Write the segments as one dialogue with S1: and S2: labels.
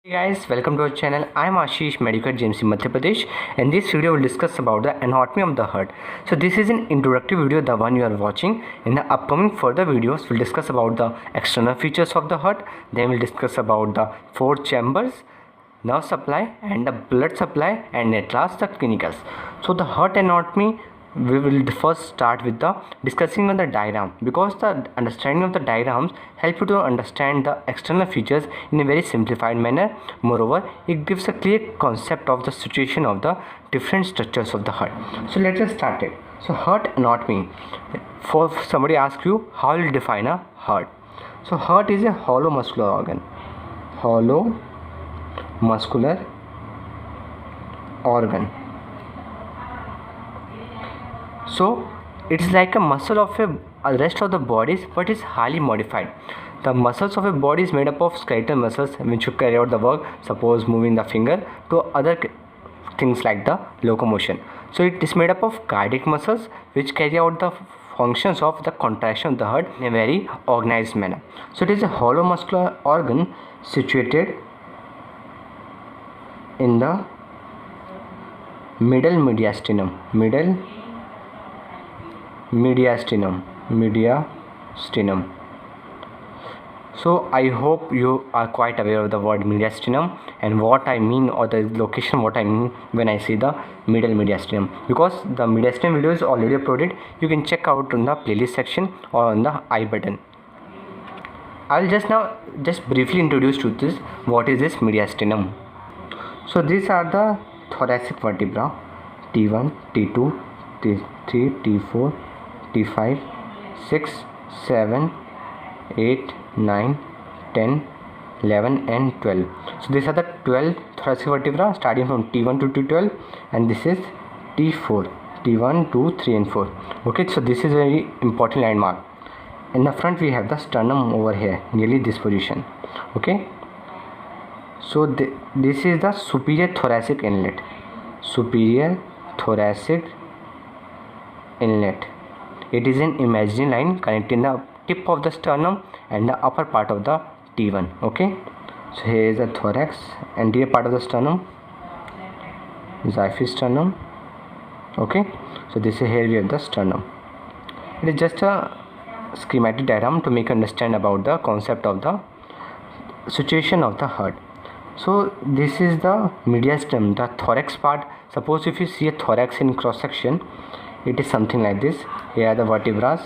S1: Hey guys, welcome to our channel. I am Ashish, medical GMC Madhya Pradesh, and this video will discuss about the anatomy of the heart. So this is an introductory video, the one you are watching. In the upcoming further videos, we'll discuss about the external features of the heart. Then we'll discuss about the four chambers, nerve supply, and the blood supply, and at last the clinicals. So the heart anatomy, we will first start with the discussing on the diagram, because the understanding of the diagrams help you to understand the external features in a very simplified manner. Moreover, it gives a clear concept of the situation of the different structures of the heart. So let us start it. So heart anatomy, for somebody asks you how you define a heart. So heart is a hollow muscular organ, hollow muscular organ. So it's like a muscle of a rest of the bodies, but is highly modified. The muscles of a body is made up of skeletal muscles which should carry out the work, suppose moving the finger, to other things like the locomotion. So it is made up of cardiac muscles which carry out the functions of the contraction of the heart in a very organized manner. So it is a hollow muscular organ situated in the middle mediastinum, mediastinum. So I hope you are quite aware of the word mediastinum and what I mean, or the location what I mean when I say the middle mediastinum, because the mediastinum video is already uploaded. You can check out in the playlist section or on the I button. I'll just briefly introduce to this what is this mediastinum. So these are the thoracic vertebra, T1, T2, T3, T4, T5, 6, 7, 8, 9, 10, 11 and 12. So these are the 12 thoracic vertebra starting from T1 to T12, and this is T4, T1, 2, 3 and 4. Okay, so this is a very important landmark. In the front we have the sternum over here, nearly this position. Okay, so this is the superior thoracic inlet, It is an imaginary line connecting the tip of the sternum and the upper part of the T1. Okay, so here is the thorax, anterior part of the sternum, xiphisternum. Okay, so this is here we have the sternum. It is just a schematic diagram to make you understand about the concept of the situation of the heart. So this is the mediastinum, the thorax part. Suppose if you see a thorax in cross section, it is something like this. Here are the vertebrae.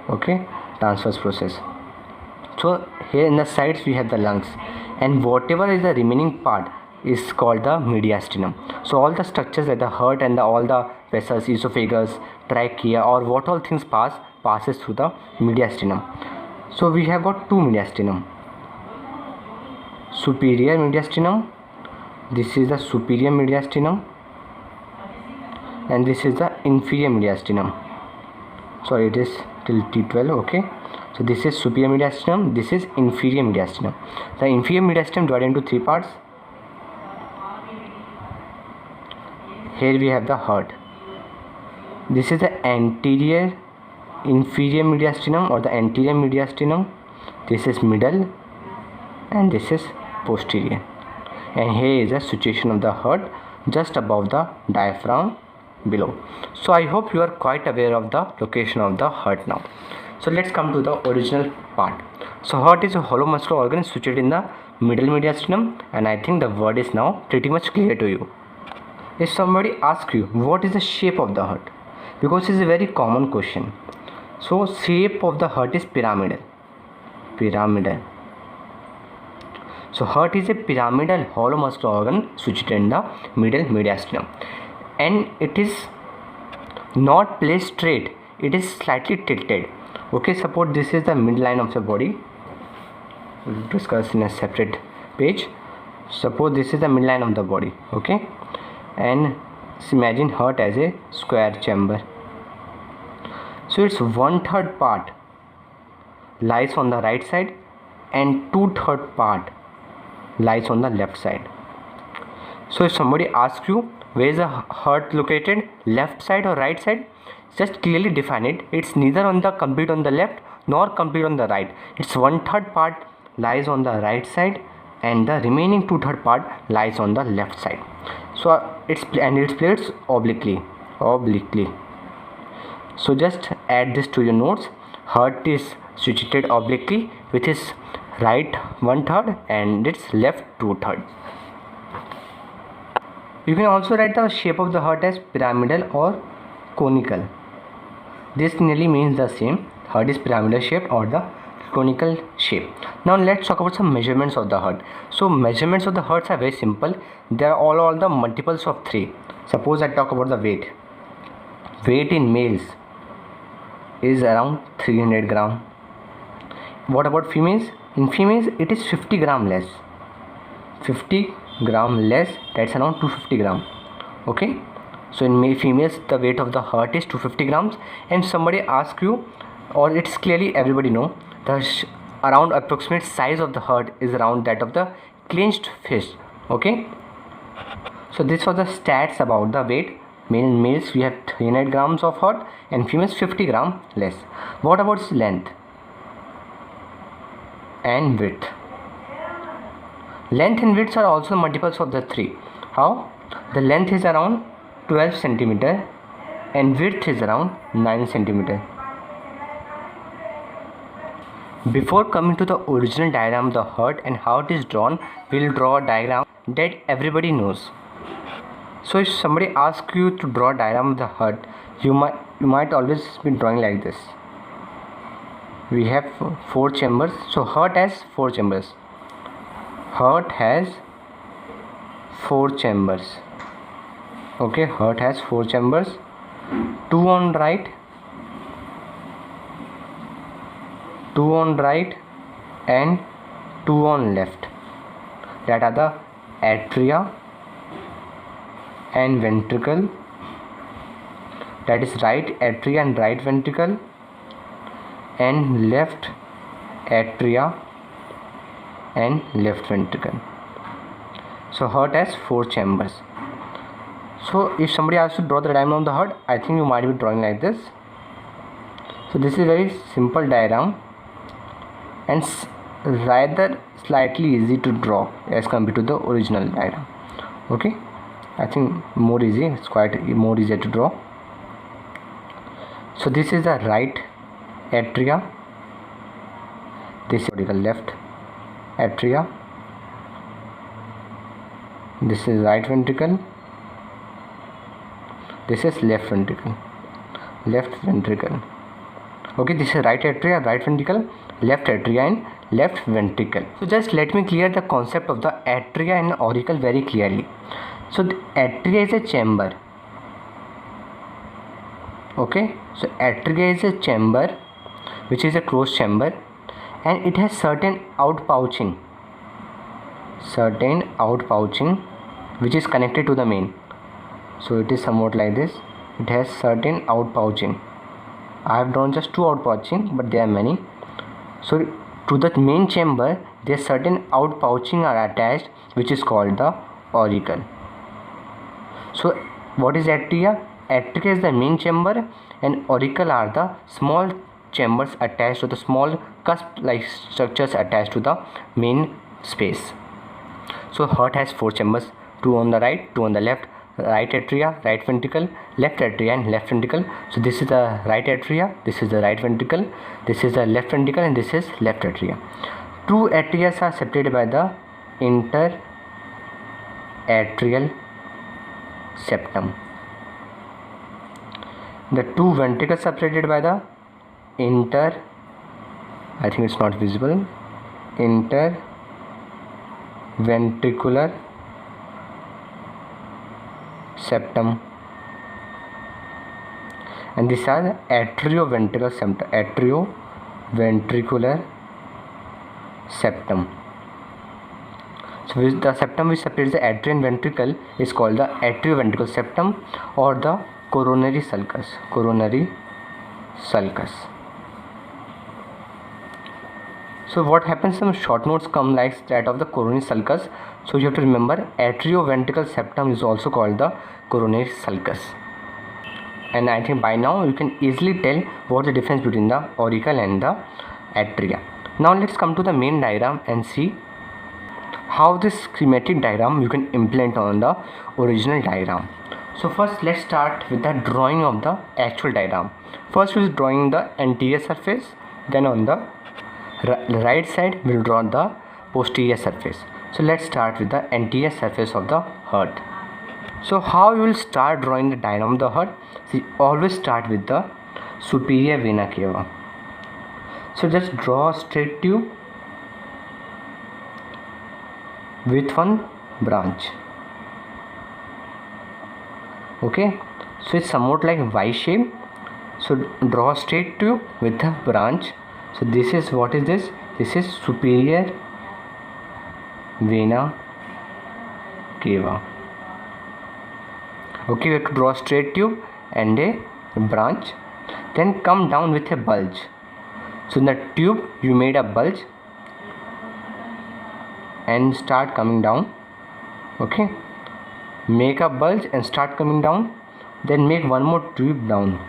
S1: Okay, transverse process. So here in the sides we have the lungs, and whatever is the remaining part is called the mediastinum. So all the structures like the heart and all the vessels, esophagus, trachea, or what all things passes through the mediastinum. So we have got two mediastinum, superior mediastinum. This is the superior mediastinum, and this is the inferior mediastinum. Sorry, it is till T12. Okay, so this is superior mediastinum, this is inferior mediastinum. The inferior mediastinum divided into three parts. Here we have the heart. This is the anterior inferior mediastinum or the anterior mediastinum. This is middle and this is posterior. And here is the situation of the heart just above the diaphragm below. So I hope you are quite aware of the location of the heart now. So let's come to the original part. So heart is a hollow muscular organ situated in the middle mediastinum, and I think the word is now pretty much clear to you. If somebody asks you what is the shape of the heart, because it's a very common question. So shape of the heart is pyramidal. So heart is a pyramidal hollow muscular organ situated in the middle mediastinum, and it is not placed straight, it is slightly tilted. Okay, suppose this is the midline of the body. We'll discuss in a separate page. Suppose this is the midline of the body. Okay, and imagine heart as a square chamber. So its 1/3 part lies on the right side and 2/3 part lies on the left side. So if somebody asks you where is the heart located, left side or right side, just clearly define it. It's neither on the complete on the left nor complete on the right. It's 1/3 part lies on the right side and the remaining 2/3 part lies on the left side. So it's placed obliquely. So just add this to your notes. Heart is situated obliquely with its right 1/3 and its left 2/3. You can also write the shape of the heart as pyramidal or conical. This nearly means the same. Heart is pyramidal shape or the conical shape. Now let's talk about some measurements of the heart. So measurements of the hearts are very simple. They are all the multiples of 3. Suppose I talk about the weight. Weight in males is around 300 gram. What about females? In females it is 50 gram less. 50 gram less, that's around 250 gram. Okay, so in females the weight of the heart is 250 grams. And somebody asks you, or it's clearly everybody know, the around approximate size of the heart is around that of the clenched fist. Okay, so this was the stats about the weight. Males we have 300 grams of heart and females 50 gram less. What about its length and width? Length and width are also multiples of the 3. How? The length is around 12 centimeter and width is around 9 centimeter. Before coming to the original diagram of the heart and how it is drawn, we'll draw a diagram that everybody knows. So if somebody asks you to draw a diagram of the heart, you might always be drawing like this. We have 4 chambers. So heart has 4 chambers. Heart has 4 chambers. Okay, heart has 4 chambers. 2 on right, 2 on right and 2 on left. That are the atria and ventricle. That is right atria and right ventricle, and left atria and left ventricle. So heart has 4 chambers. So if somebody asks to draw the diagram of the heart, I think you might be drawing like this. So this is a very simple diagram and rather slightly easy to draw as compared to the original diagram. Okay, I think more easy, it's quite more easier to draw. So this is the right atria, this is the left atria, this is right ventricle, this is left ventricle. Okay, this is right atria, right ventricle, left atria and left ventricle. So just let me clear the concept of the atria and auricle very clearly. So the atria is a chamber. Okay, so atria is a chamber which is a closed chamber and it has certain outpouching which is connected to the main. So it is somewhat like this. It has certain outpouching. I have drawn just 2 outpouching, but there are many. So to the main chamber there certain outpouching are attached, which is called the auricle. So what is atria? Atria is the main chamber and auricle are the small chambers attached to the small cusp like structures attached to the main space. So heart has 4 chambers, 2 on the right, 2 on the left. Right atria, right ventricle, left atria and left ventricle. So this is the right atria, this is the right ventricle, this is the left ventricle and this is left atria. 2 atria are separated by the interatrial septum. The 2 ventricles separated by the I think it's not visible, interventricular septum, and these are the atrioventricular septum. So the septum which separates the atria and ventricle is called the atrioventricular septum or the coronary sulcus. So what happens, some short notes come like that of the coronary sulcus. So you have to remember atrioventricular septum is also called the coronary sulcus. And I think by now you can easily tell what the difference between the auricle and the atria. Now let's come to the main diagram and see how this schematic diagram you can implement on the original diagram. So first let's start with the drawing of the actual diagram. First we'll drawing the anterior surface, then on the right side we'll draw the posterior surface. So let's start with the anterior surface of the heart. So how you will start drawing the diagram of the heart? See, always start with the superior vena cava. So just draw a straight tube with one branch. Okay, so it's somewhat like Y shape. So draw a straight tube with a branch. So this is, what is this? This is superior vena cava. Okay, we have to draw a straight tube and a branch, then come down with a bulge. So in the tube you made a bulge and start coming down. Okay, make a bulge and start coming down, then make one more tube down.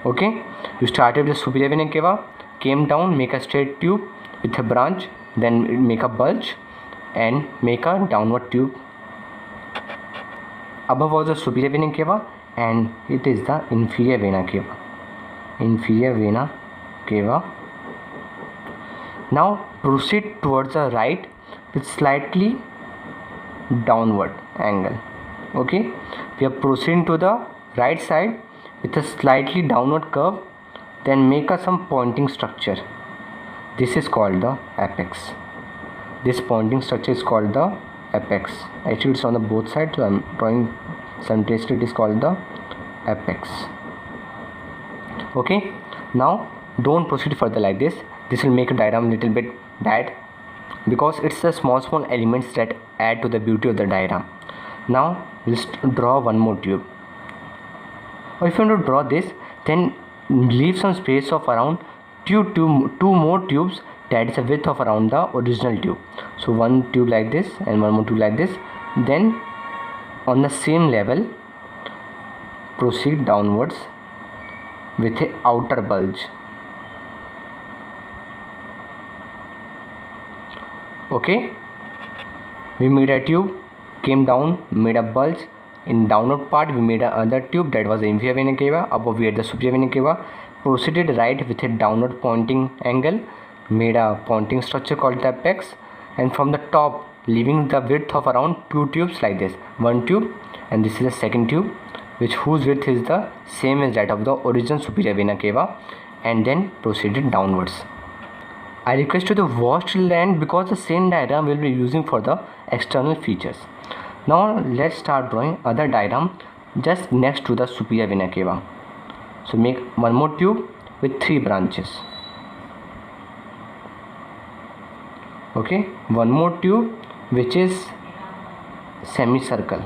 S1: Okay, you started with the superior vena cava, came down, make a straight tube with a branch, then make a bulge and make a downward tube. Above was the superior vena cava and it is the inferior vena cava. Inferior vena cava. Now proceed towards the right with slightly downward angle. Okay, we are proceeding to the right side with a slightly downward curve, then make some pointing structure. This is called the apex. This pointing structure is called the apex. Actually it's on the both sides, so I'm drawing some trace. It is called the apex. Okay, now don't proceed further like this. This will make a diagram little bit bad because it's the small elements that add to the beauty of the diagram. Now let's draw one more tube. Or if you want to draw this, then leave some space of around two more tubes that is a width of around the original tube. So one tube like this and one more tube like this, then on the same level proceed downwards with a outer bulge. Okay, we made a tube, came down, made a bulge. In downward part we made another tube, that was the inferior vena cava. Above we had the superior vena cava. Proceeded right with a downward pointing angle, made a pointing structure called the apex, and from the top leaving the width of around two tubes like this. One tube and this is the second tube, whose width is the same as that of the original superior vena cava, and then proceeded downwards. I request you to watch till the end because the same diagram we will be using for the external features. Now let's start drawing other diagram just next to the superior vena cava. So make one more tube with three branches. Okay, one more tube which is semicircle.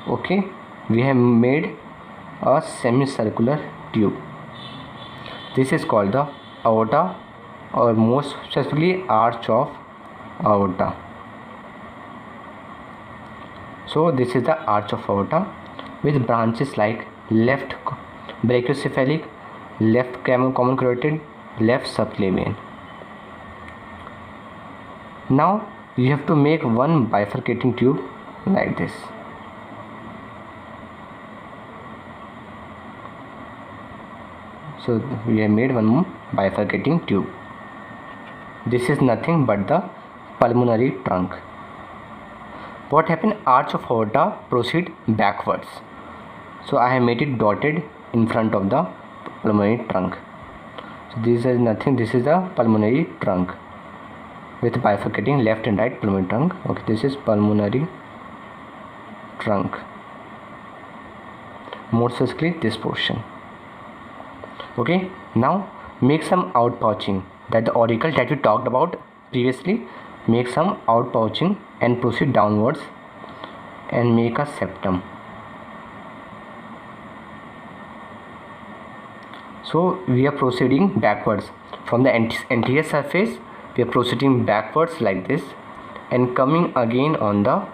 S1: Okay, we have made a semicircular tube. This is called the aorta, or most specifically arch of aorta. So this is the arch of aorta with branches like left brachiocephalic, left common carotid, left subclavian. Now you have to make one bifurcating tube like this. So we have made one more bifurcating tube. This is nothing but the pulmonary trunk. What happened? Arch of aorta proceed backwards. So I have made it dotted in front of the pulmonary trunk. So this is nothing. This is the pulmonary trunk with bifurcating left and right pulmonary trunk. Okay, this is pulmonary trunk. More specifically this portion. Okay, now make some outpouching, that the auricle that we talked about previously. Make some outpouching and proceed downwards and make a septum. So we are proceeding backwards from the anterior surface. We are proceeding backwards like this and coming again on the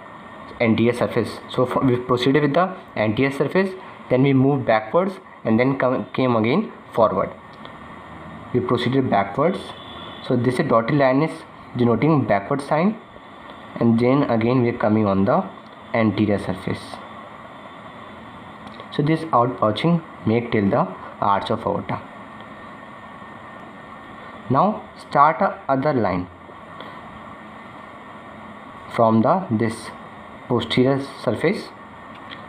S1: anterior surface. So we proceeded with the anterior surface, then we moved backwards and then came again forward. we proceeded backwards. So this dotted line is denoting backward sign, and then again we are coming on the anterior surface. So this outpouching make till the arch of aorta. Now start a other line from this posterior surface,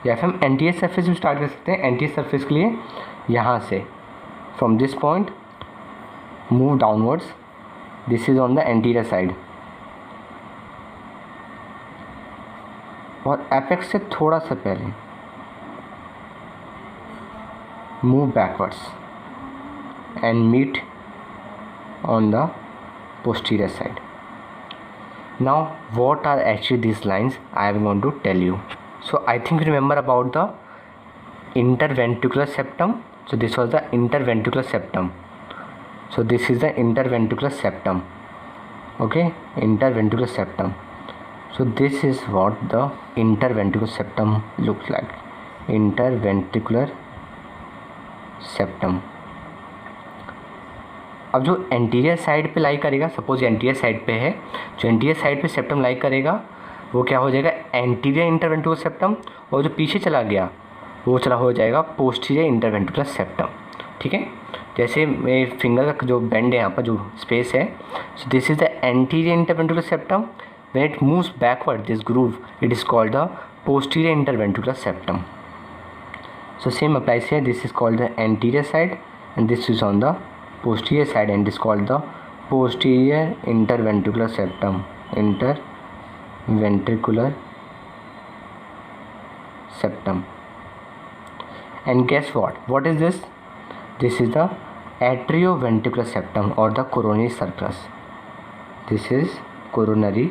S1: या फिर हम anterior surface भी start कर सकते हैं. Anterior surface के लिए यहाँ से from this point move downwards. This is on the anterior side, और एपेक्स से थोड़ा सा पहले move backwards and meet on the posterior side. Now what are actually these lines I am going to tell you. So I think you remember about the interventricular septum. So this was the interventricular septum. So this is the interventricular septum. Okay, interventricular septum. So this is what the interventricular septum looks like. Interventricular septum. अब जो anterior side पे लाई करेगा, suppose anterior side पे है, जो anterior side पे septum लाई करेगा वो क्या हो जाएगा, एंटीरियर इंटरवेंट्रिकुलर सेप्टम, और जो पीछे चला गया वो चला हो जाएगा पोस्टीरियर इंटरवेंट्रिकुलर सेप्टम. ठीक है, जैसे मेरे फिंगर का जो बेंड है यहाँ पर जो स्पेस है, so this is the anterior interventricular septum. When it moves backward this groove it is called the posterior interventricular septum. So same applies here. This is called the anterior side and this is on the posterior side and it is called the posterior interventricular septum. Interventricular septum. And guess what is this? This is the atrioventricular septum or the coronary sulcus. This is coronary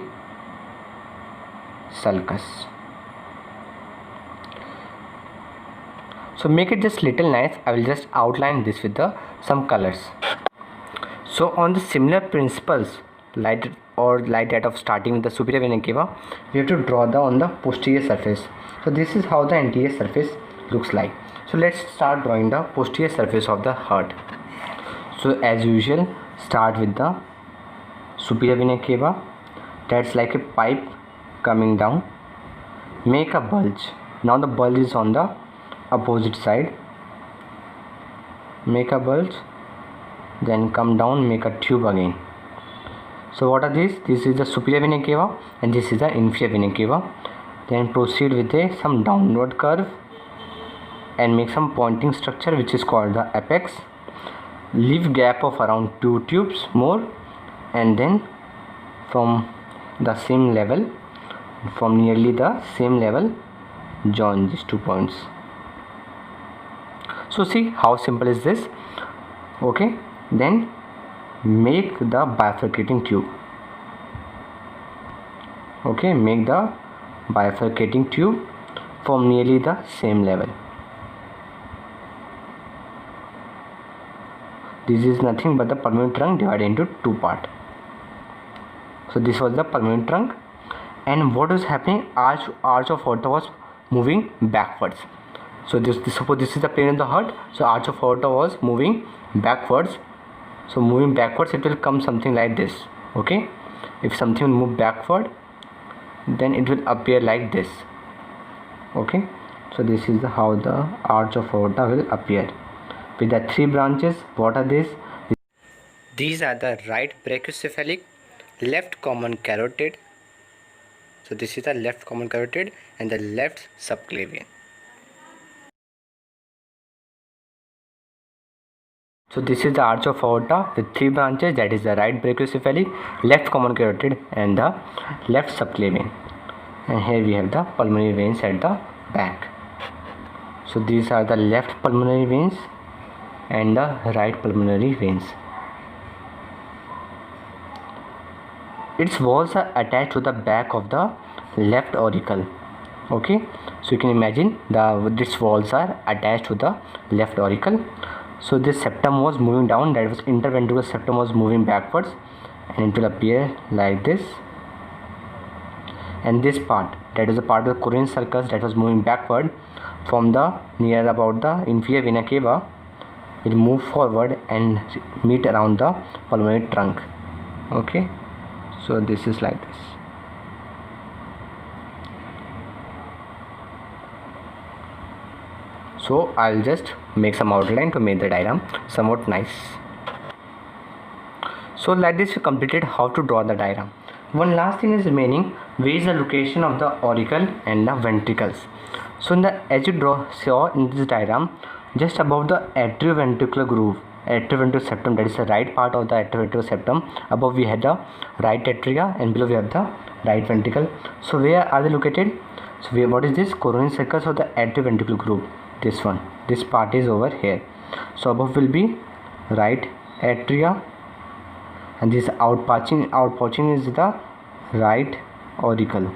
S1: sulcus. So make it just little nice. I will just outline this with some colors. So on the similar principles like that of starting with the superior vena cava, we have to draw on the posterior surface. So this is how the anterior surface looks like. So let's start drawing the posterior surface of the heart. So as usual, start with the superior vena cava. That's like a pipe coming down. Make a bulge. Now the bulge is on the opposite side. Make a bulge, then come down, make a tube again. So what are these? This is the superior vena cava and this is the inferior vena cava. Then proceed with some downward curve and make some pointing structure which is called the apex. Leave gap of around 2 tubes more, and then from the same level, from nearly the same level, join these 2 points. So see how simple is this. Okay, then make the bifurcating tube. Okay, make the bifurcating tube from nearly the same level. This is nothing but the pulmonary trunk divided into 2 parts. So this was the pulmonary trunk, and what was happening, arch of aorta was moving backwards. So suppose this is the plane of the heart, so arch of aorta was moving backwards. So moving backwards, it will come something like this. Okay, if something will move backward, then it will appear like this. Okay, so this is how the arch of aorta will appear with the 3 branches. What are these? These are the right brachiocephalic, left common carotid. So this is the left common carotid and the left subclavian. So this is the arch of aorta with 3 branches, that is the right brachiocephalic, left common carotid and the left subclavian. And here we have the pulmonary veins at the back. So these are the left pulmonary veins and the right pulmonary veins. Its walls are attached to the back of the left auricle. Okay, so you can imagine these walls are attached to the left auricle. So this septum was moving down, that was interventricular septum was moving backwards, and it will appear like this. And this part, that is the part of the coronary sulcus that was moving backward from the near about the inferior vena cava, will move forward and meet around the pulmonary trunk. Okay, so this is like this. So I'll just make some outline to make the diagram somewhat nice. So like this we completed how to draw the diagram. One last thing is remaining, where is the location of the auricle and the ventricles. So in the, as you saw in this diagram, just above the atrioventricular groove, atrioventricular septum, that is the right part of the atrioventricular septum, above we have the right atria and below we have the right ventricle. So where are they located? So what is this? Coronary circles of the atrioventricular groove. This one, this part is over here. So above will be right atria, and this outpouching is the right auricle,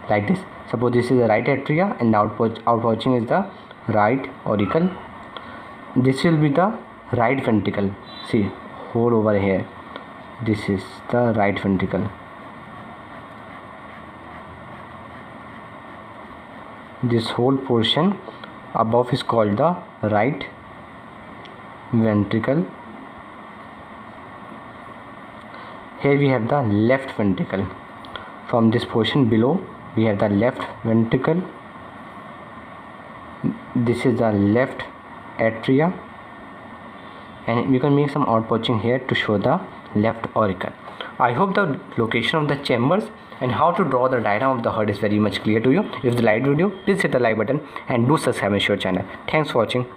S1: like this. Suppose this is the right atria and the outpouching is the right auricle. This will be the right ventricle. See, hole over here. This is the right ventricle. This whole portion above is called the right ventricle. Here we have the left ventricle. From this portion below we have the left ventricle. This is the left atria, and we can make some outpouching here to show the left auricle. I hope the location of the chambers and how to draw the diagram of the heart is very much clear to you. If you liked the video, please hit the like button and do subscribe to our channel. Thanks for watching.